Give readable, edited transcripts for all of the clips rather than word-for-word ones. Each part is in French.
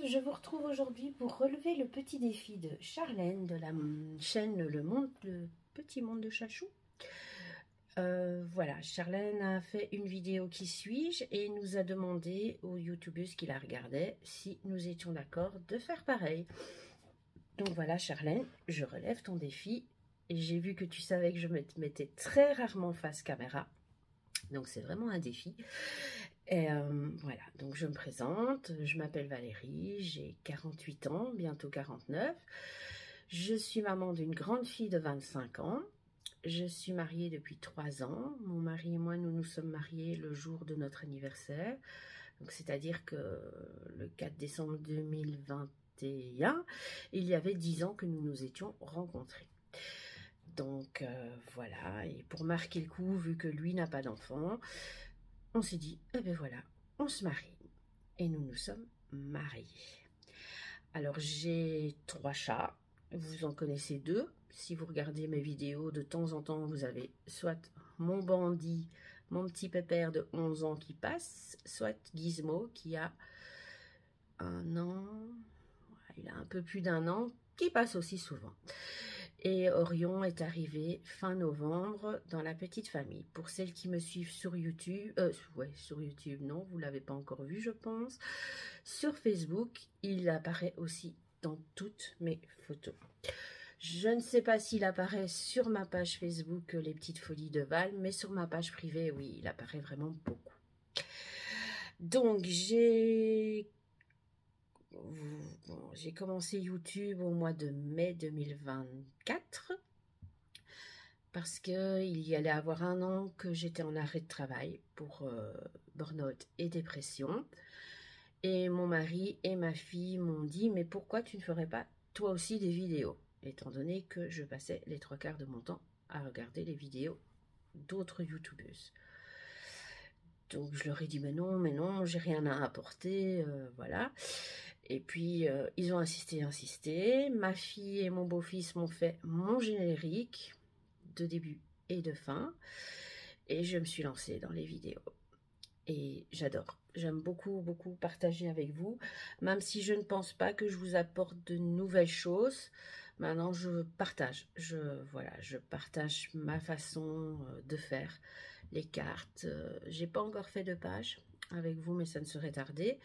je vous retrouve aujourd'hui pour relever le petit défi de Charlène de la chaîne le Petit Monde de Chachou. Voilà, Charlène a fait une vidéo Qui suis-je et nous a demandé aux youtubeuses qui la regardaient si nous étions d'accord de faire pareil. Donc voilà Charlène, je relève ton défi et j'ai vu que tu savais que je me mettais très rarement face caméra. Donc c'est vraiment un défi. Et voilà, donc je me présente, je m'appelle Valérie, j'ai 48 ans, bientôt 49. Je suis maman d'une grande fille de 25 ans. Je suis mariée depuis 3 ans. Mon mari et moi, nous nous sommes mariés le jour de notre anniversaire. Donc c'est-à-dire que le 4 décembre 2021, il y avait 10 ans que nous nous étions rencontrés. Donc voilà, et pour marquer le coup, vu que lui n'a pas d'enfant, on s'est dit, eh ben voilà, on se marie. Et nous nous sommes mariés. Alors j'ai 3 chats, vous en connaissez 2. Si vous regardez mes vidéos, de temps en temps, vous avez soit mon Bandit, mon petit pépère de 11 ans qui passe, soit Gizmo qui a 1 an, il a un peu plus d'1 an, qui passe aussi souvent. Et Orion est arrivé fin novembre dans la petite famille. Pour celles qui me suivent sur YouTube, sur YouTube, non, vous ne l'avez pas encore vu, je pense. Sur Facebook, il apparaît aussi dans toutes mes photos. Je ne sais pas s'il apparaît sur ma page Facebook, Les Petites Folies de Val, mais sur ma page privée, oui, il apparaît vraiment beaucoup. Donc, j'ai commencé YouTube au mois de mai 2024 parce qu'il y allait avoir 1 an que j'étais en arrêt de travail pour burn-out et dépression. Et mon mari et ma fille m'ont dit, mais pourquoi tu ne ferais pas toi aussi des vidéos? Étant donné que je passais les 3/4 de mon temps à regarder les vidéos d'autres youtubeuses. Donc je leur ai dit, mais non, j'ai rien à apporter, voilà. Et puis ils ont insisté. Ma fille et mon beau-fils m'ont fait mon générique de début et de fin. Et je me suis lancée dans les vidéos. Et j'adore. J'aime beaucoup partager avec vous. Même si je ne pense pas que je vous apporte de nouvelles choses. Maintenant, je partage. Je partage ma façon de faire les cartes. J'ai pas encore fait de page avec vous, mais ça ne serait tardé.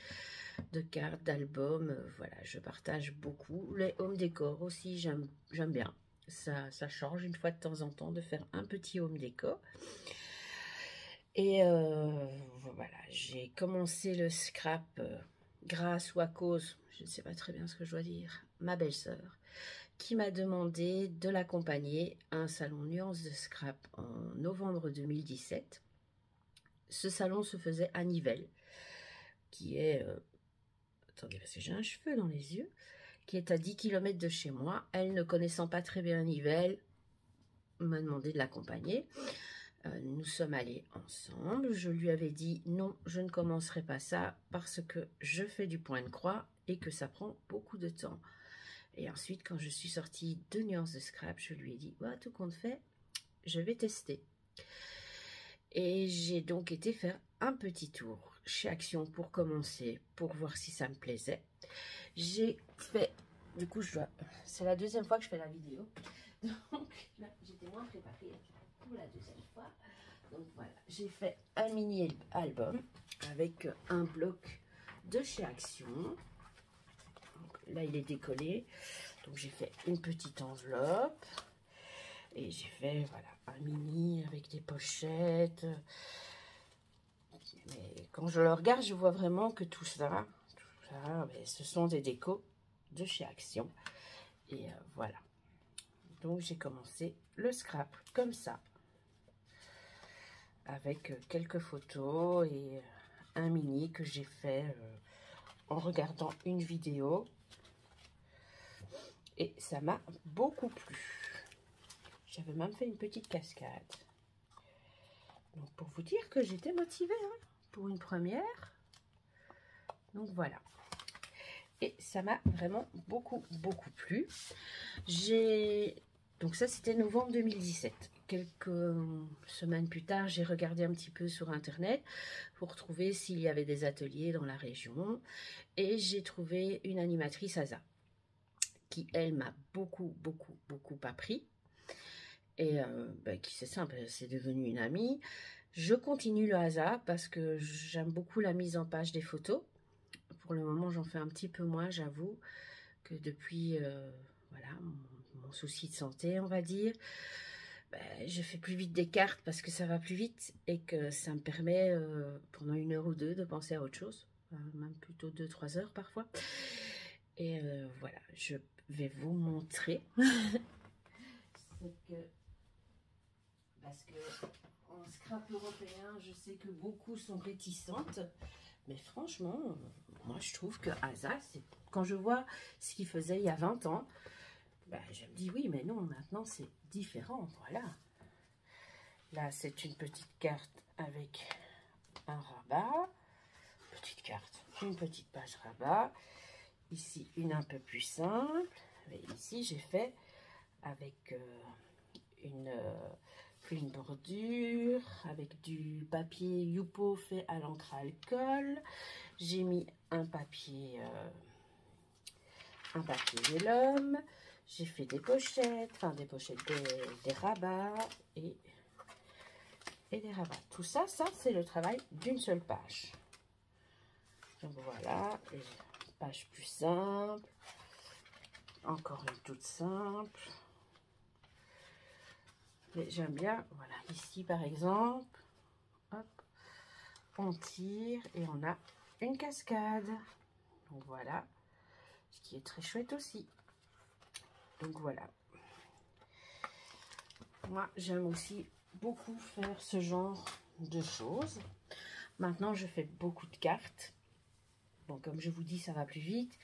De cartes, d'albums, voilà, je partage beaucoup. Les home décor aussi, j'aime bien. Ça change une fois de temps en temps de faire un petit home décor. Et voilà, j'ai commencé le scrap grâce ou à cause, je ne sais pas très bien ce que je dois dire, ma belle-sœur, qui m'a demandé de l'accompagner à un salon Nuances de Scrap en novembre 2017. Ce salon se faisait à Nivelles, qui est... attendez, parce que j'ai un cheveu dans les yeux, qui est à 10 km de chez moi. Elle, ne connaissant pas très bien Nivelles, m'a demandé de l'accompagner. Nous sommes allés ensemble. Je lui avais dit non, je ne commencerai pas ça parce que je fais du point de croix et que ça prend beaucoup de temps. Et ensuite, quand je suis sortie de Nuances de Scrap, je lui ai dit, bah, tout compte fait, je vais tester. Et j'ai donc été faire un petit tour chez Action pour commencer, pour voir si ça me plaisait. J'ai fait, du coup, c'est la 2e fois que je fais la vidéo. Donc là, j'étais moins préparée pour la 2e fois. Donc voilà, j'ai fait un mini album avec un bloc de chez Action. Donc, là, il est décollé. Donc j'ai fait une petite enveloppe. Et j'ai fait, voilà, un mini avec des pochettes. Mais quand je le regarde, je vois vraiment que tout ça, ce sont des décos de chez Action. Et voilà. Donc j'ai commencé le scrap comme ça. Avec quelques photos et un mini que j'ai fait en regardant une vidéo. Et ça m'a beaucoup plu. J'avais même fait une petite cascade. Donc pour vous dire que j'étais motivée pour une première. Donc voilà. Et ça m'a vraiment beaucoup plu. J'ai Donc ça, c'était novembre 2017. Quelques semaines plus tard, j'ai regardé un petit peu sur Internet pour trouver s'il y avait des ateliers dans la région. Et j'ai trouvé une animatrice ASA qui, elle, m'a beaucoup appris. Et qui, c'est simple, c'est devenu une amie. Je continue le ASA parce que j'aime beaucoup la mise en page des photos. Pour le moment, j'en fais un petit peu moins, j'avoue, que depuis voilà, mon souci de santé, on va dire. Je fais plus vite des cartes parce que ça va plus vite et que ça me permet pendant 1 heure ou 2 de penser à autre chose, même plutôt 2-3 heures parfois. Et voilà, je vais vous montrer. Parce que en scrap européen, je sais que beaucoup sont réticentes, mais franchement, moi je trouve que ASA, quand je vois ce qu'il faisait il y a 20 ans, je me dis oui, mais non, maintenant c'est différent, voilà. Là, c'est une petite carte avec un rabat, petite carte, une petite page rabat. Ici, une un peu plus simple. Mais ici, j'ai fait avec une bordure, avec du papier Yupo fait à l'encre à alcool. J'ai mis un papier vélum. J'ai fait des pochettes, des rabats et des rabats. Tout ça, c'est le travail d'une seule page. Donc voilà, une page plus simple. Encore une toute simple. Mais j'aime bien, voilà, ici par exemple, hop, on tire et on a une cascade. Donc voilà, ce qui est très chouette aussi. Donc voilà. Moi, j'aime aussi beaucoup faire ce genre de choses. Maintenant, je fais beaucoup de cartes. Bon, comme je vous dis, ça va plus vite.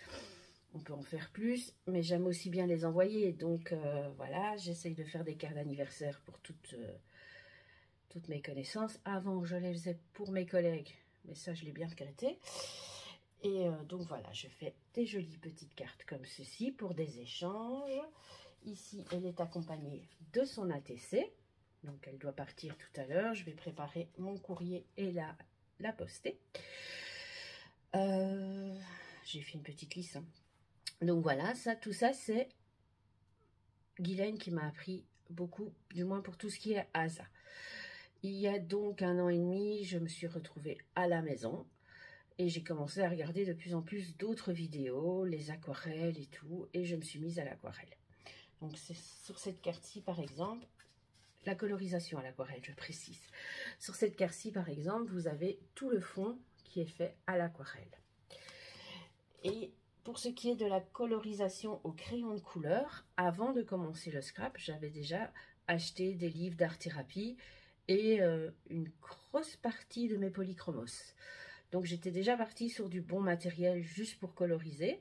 On peut en faire plus, mais j'aime aussi bien les envoyer. Donc, voilà, j'essaye de faire des cartes d'anniversaire pour toutes mes connaissances. Avant, je les faisais pour mes collègues, mais ça, je l'ai bien regretté. Et donc, voilà, je fais des jolies petites cartes comme ceci pour des échanges. Ici, elle est accompagnée de son ATC. Donc, elle doit partir tout à l'heure. Je vais préparer mon courrier et la poster. J'ai fait une petite liste. Hein. Donc, voilà, tout ça, c'est Guylaine qui m'a appris beaucoup, du moins pour tout ce qui est ASA. Il y a donc 1 an et demi, je me suis retrouvée à la maison. Et j'ai commencé à regarder de plus en plus d'autres vidéos, les aquarelles et tout. Et je me suis mise à l'aquarelle. Donc, c'est sur cette carte-ci, par exemple, la colorisation à l'aquarelle, je précise. Sur cette carte-ci, par exemple, vous avez tout le fond qui est fait à l'aquarelle. Et pour ce qui est de la colorisation au crayon de couleur, avant de commencer le scrap, j'avais déjà acheté des livres d'art-thérapie et une grosse partie de mes polychromos. Donc, j'étais déjà partie sur du bon matériel juste pour coloriser.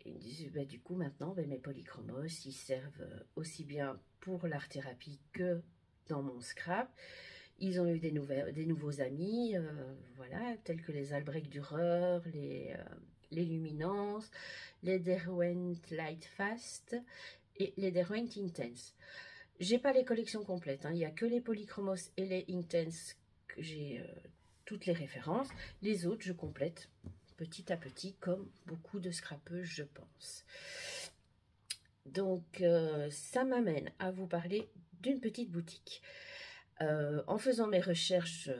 Et du coup, maintenant, mes polychromos, ils servent aussi bien pour l'art-thérapie que dans mon scrap. Ils ont eu des nouveaux amis, voilà, tels que les Albrecht Dürer, les Luminance, les Derwent Lightfast et les Derwent Intense. J'ai pas les collections complètes, hein. Il n'y a que les polychromos et les Intense que j'ai toutes les références. Les autres, je complète petit à petit, comme beaucoup de scrapeuses, je pense. Donc, ça m'amène à vous parler d'une petite boutique. En faisant mes recherches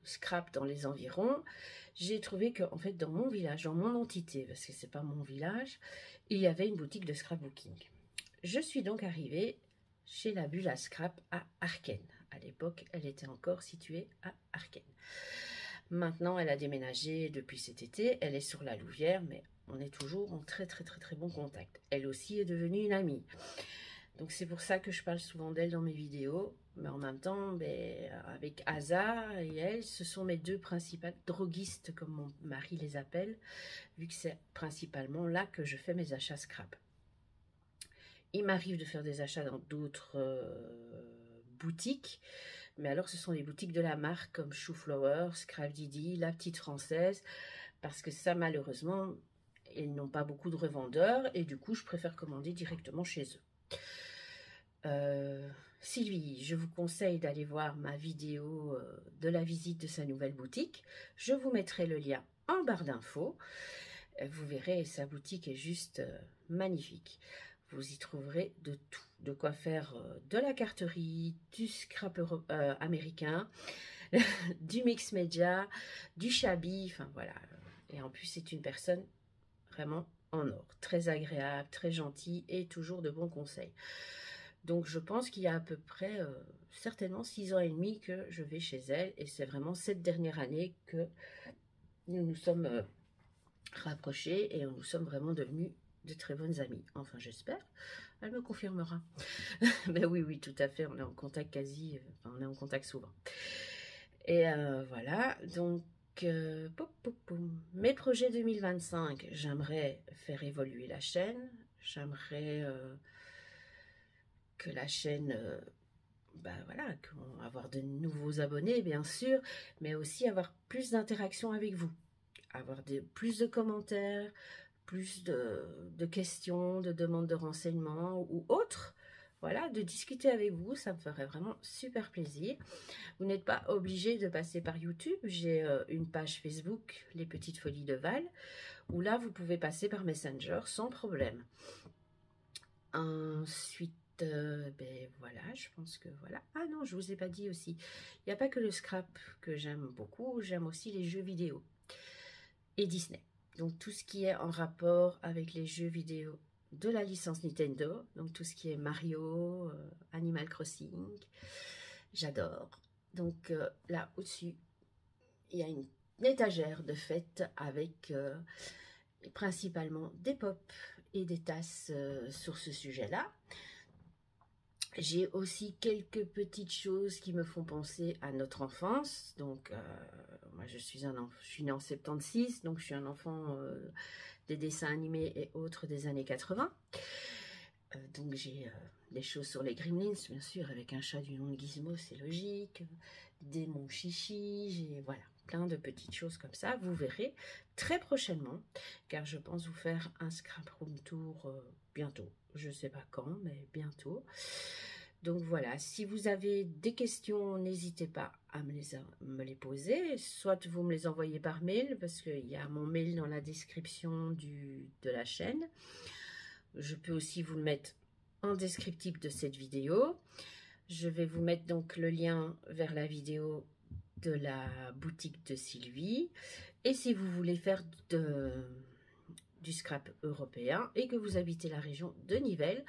scrap dans les environs, j'ai trouvé que, en fait, dans mon village, dans mon entité, parce que c'est pas mon village, il y avait une boutique de scrapbooking. Je suis donc arrivée chez la Bulle à Scrap à Arken. À l'époque, elle était encore située à Arken. Maintenant, elle a déménagé depuis cet été. Elle est sur la Louvière, mais on est toujours en très bon contact. Elle aussi est devenue une amie. Donc, c'est pour ça que je parle souvent d'elle dans mes vidéos. Mais en même temps, avec Asa et elle, ce sont mes deux principales droguistes, comme mon mari les appelle, vu que c'est principalement là que je fais mes achats scrap. Il m'arrive de faire des achats dans d'autres boutiques, mais alors ce sont les boutiques de la marque comme Shoeflower, Scrap Didi, La Petite Française, parce que ça, malheureusement, ils n'ont pas beaucoup de revendeurs et du coup, je préfère commander directement chez eux. Sylvie, je vous conseille d'aller voir ma vidéo de la visite de sa nouvelle boutique. Je vous mettrai le lien en barre d'infos. Vous verrez, sa boutique est juste magnifique. Vous y trouverez de tout, de quoi faire de la carterie, du scrap américain, du mix média, du shabby, enfin voilà. Et en plus, c'est une personne vraiment en or, très agréable, très gentille et toujours de bons conseils. Donc je pense qu'il y a à peu près certainement 6 ans et demi que je vais chez elle, et c'est vraiment cette dernière année que nous nous sommes rapprochés et nous sommes vraiment devenus de très bonnes amies. Enfin, j'espère. Elle me confirmera. Mais oui, oui, tout à fait. On est en contact quasi, enfin, on est en contact souvent. Et voilà. Donc, mes projets 2025, j'aimerais faire évoluer la chaîne. J'aimerais que la chaîne, voilà, avoir de nouveaux abonnés, bien sûr, mais aussi avoir plus d'interaction avec vous. Avoir plus de commentaires, plus de questions, de demandes de renseignements ou autres. Voilà, de discuter avec vous, ça me ferait vraiment super plaisir. Vous n'êtes pas obligé de passer par YouTube. J'ai une page Facebook, Les Petites Folies de Val, où là, vous pouvez passer par Messenger sans problème. Ensuite, voilà, je pense que voilà. Ah non, je vous ai pas dit aussi. Il n'y a pas que le scrap que j'aime beaucoup, j'aime aussi les jeux vidéo et Disney. Donc tout ce qui est en rapport avec les jeux vidéo de la licence Nintendo, donc tout ce qui est Mario, Animal Crossing, j'adore. Donc là au-dessus, il y a une étagère de fête avec principalement des pop et des tasses sur ce sujet-là. J'ai aussi quelques petites choses qui me font penser à notre enfance. Donc, moi, je suis née en 76, donc je suis un enfant des dessins animés et autres des années 80. Donc, j'ai des choses sur les Gremlins, bien sûr, avec un chat du nom de Gizmo, c'est logique. Des Mon Chichi, j'ai voilà, plein de petites choses comme ça. Vous verrez très prochainement, car je pense vous faire un scrap room tour bientôt. Je ne sais pas quand, mais bientôt. Donc voilà, si vous avez des questions, n'hésitez pas à me les poser. Soit vous me les envoyez par mail, parce qu'il y a mon mail dans la description de la chaîne. Je peux aussi vous le mettre en descriptif de cette vidéo. Je vais vous mettre donc le lien vers la vidéo de la boutique de Sylvie. Et si vous voulez faire du scrap européen et que vous habitez la région de Nivelles,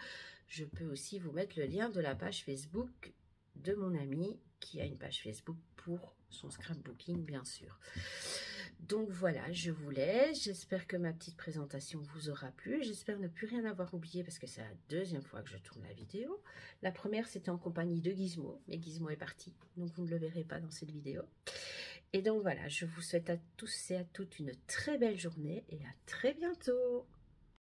je peux aussi vous mettre le lien de la page Facebook de mon ami qui a une page Facebook pour son scrapbooking, bien sûr. Donc voilà, je vous laisse. J'espère que ma petite présentation vous aura plu. J'espère ne plus rien avoir oublié parce que c'est la deuxième fois que je tourne la vidéo. La première, c'était en compagnie de Gizmo, mais Gizmo est parti, donc vous ne le verrez pas dans cette vidéo. Et donc voilà, je vous souhaite à tous et à toutes une très belle journée et à très bientôt.